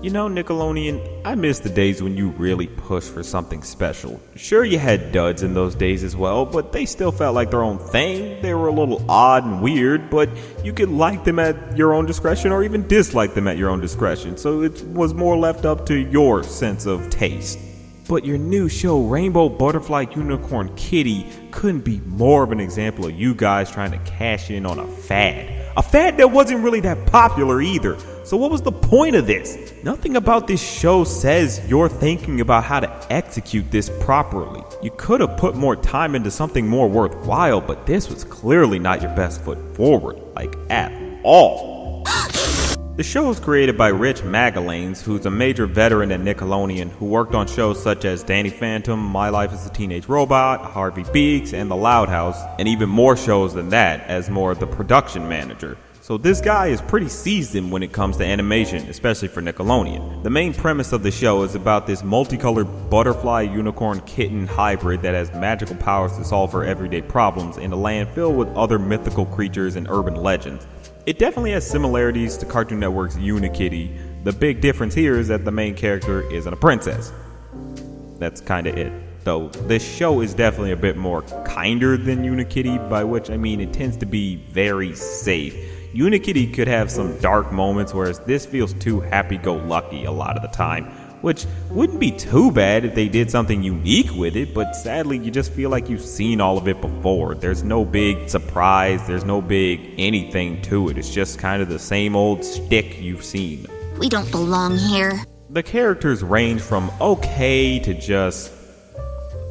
You know, Nickelodeon, I miss the days when you really pushed for something special. Sure, you had duds in those days as well, but they still felt like their own thing. They were a little odd and weird, but you could like them at your own discretion or even dislike them at your own discretion, so it was more left up to your sense of taste. But your new show, Rainbow Butterfly Unicorn Kitty, couldn't be more of an example of you guys trying to cash in on a fad. A fad that wasn't really that popular either. So what was the point of this? Nothing about this show says you're thinking about how to execute this properly. You could have put more time into something more worthwhile, but this was clearly not your best foot forward, like at all. The show is created by Rich Magalanes, who's a major veteran at Nickelodeon who worked on shows such as Danny Phantom, My Life as a Teenage Robot, Harvey Beaks, and The Loud House, and even more shows than that as more of the production manager. So this guy is pretty seasoned when it comes to animation, especially for Nickelodeon. The main premise of the show is about this multicolored butterfly unicorn kitten hybrid that has magical powers to solve her everyday problems in a land filled with other mythical creatures and urban legends. It definitely has similarities to Cartoon Network's Unikitty. The big difference here is that the main character isn't a princess. That's kinda it. Though this show is definitely a bit more kinder than Unikitty, by which I mean it tends to be very safe. Unikitty could have some dark moments, whereas this feels too happy-go-lucky a lot of the time, which wouldn't be too bad if they did something unique with it, but sadly you just feel like you've seen all of it before. There's no big surprise, there's no big anything to it. It's just kind of the same old shtick you've seen. We don't belong here. The characters range from okay to just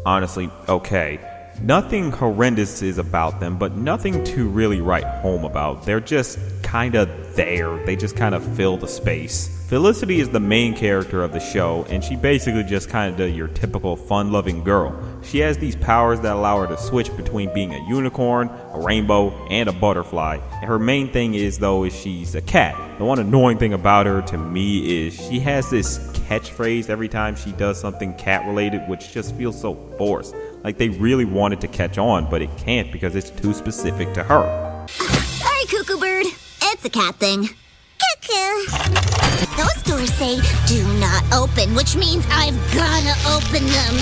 honestly okay. Nothing horrendous is about them, but nothing to really write home about. They're just kinda there. They just kind of fill the space. Felicity is the main character of the show, and she basically just kinda your typical fun-loving girl. She has these powers that allow her to switch between being a unicorn, a rainbow, and a butterfly. Her main thing is she's a cat. The one annoying thing about her to me is she has this catchphrase every time she does something cat-related, which just feels so forced. Like they really want it to catch on, but it can't because it's too specific to her. Sorry, Cuckoo Bird. It's a cat thing. Cuckoo. Those doors say, do not open, which means I've gotta open them.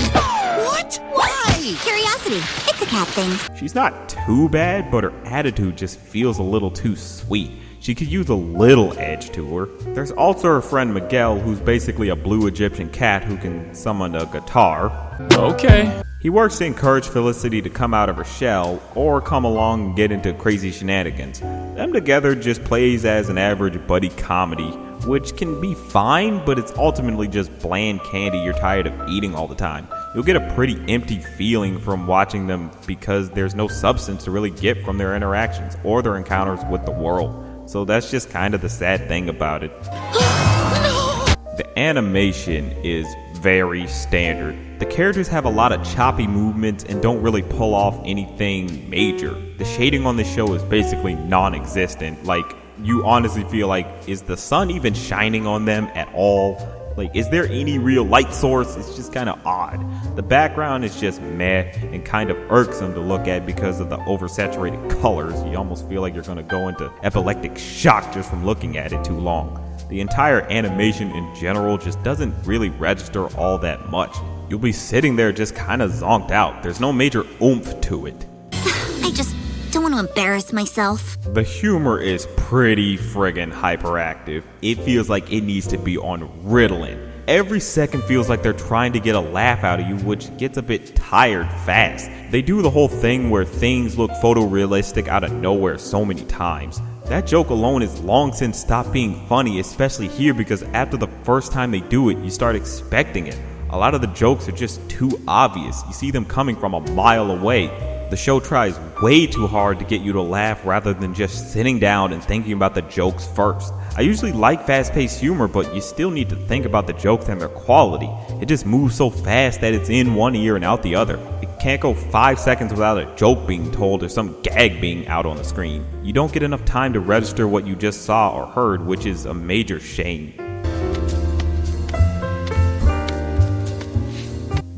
What? Why? Curiosity. It's a cat thing. She's not too bad, but her attitude just feels a little too sweet. She could use a little edge to her. There's also her friend Miguel, who's basically a blue Egyptian cat who can summon a guitar. Okay. He works to encourage Felicity to come out of her shell or come along and get into crazy shenanigans. Them together just plays as an average buddy comedy, which can be fine, but it's ultimately just bland candy you're tired of eating all the time. You'll get a pretty empty feeling from watching them because there's no substance to really get from their interactions or their encounters with the world. So that's just kind of the sad thing about it. The animation is very standard. The characters have a lot of choppy movements and don't really pull off anything major. The shading on this show is basically non-existent. Like, you honestly feel like, is the sun even shining on them at all? Like, is there any real light source? It's just kind of odd. The background is just meh and kind of irksome to look at because of the oversaturated colors. You almost feel like you're going to go into epileptic shock just from looking at it too long. The entire animation in general just doesn't really register all that much. You'll be sitting there just kind of zonked out. There's no major oomph to it. I just don't want to embarrass myself. The humor is pretty friggin' hyperactive. It feels like it needs to be on Ritalin. Every second feels like they're trying to get a laugh out of you, which gets a bit tired fast. They do the whole thing where things look photorealistic out of nowhere so many times. That joke alone is long since stopped being funny, especially here because after the first time they do it, you start expecting it. A lot of the jokes are just too obvious. You see them coming from a mile away. The show tries way too hard to get you to laugh rather than just sitting down and thinking about the jokes first. I usually like fast-paced humor, but you still need to think about the jokes and their quality. It just moves so fast that it's in one ear and out the other. It can't go 5 seconds without a joke being told or some gag being out on the screen. You don't get enough time to register what you just saw or heard, which is a major shame.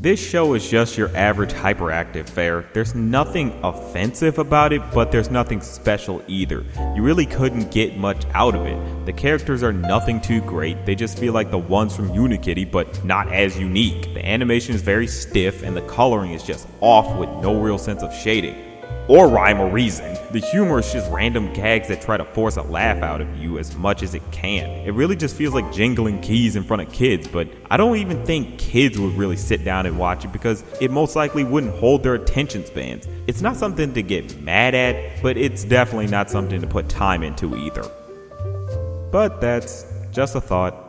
This show is just your average hyperactive fare. There's nothing offensive about it, but there's nothing special either. You really couldn't get much out of it. The characters are nothing too great, they just feel like the ones from Unikitty, but not as unique. The animation is very stiff and the coloring is just off with no real sense of shading or rhyme or reason. The humor is just random gags that try to force a laugh out of you as much as it can. It really just feels like jingling keys in front of kids, but I don't even think kids would really sit down and watch it because it most likely wouldn't hold their attention spans. It's not something to get mad at, but it's definitely not something to put time into either. But that's just a thought.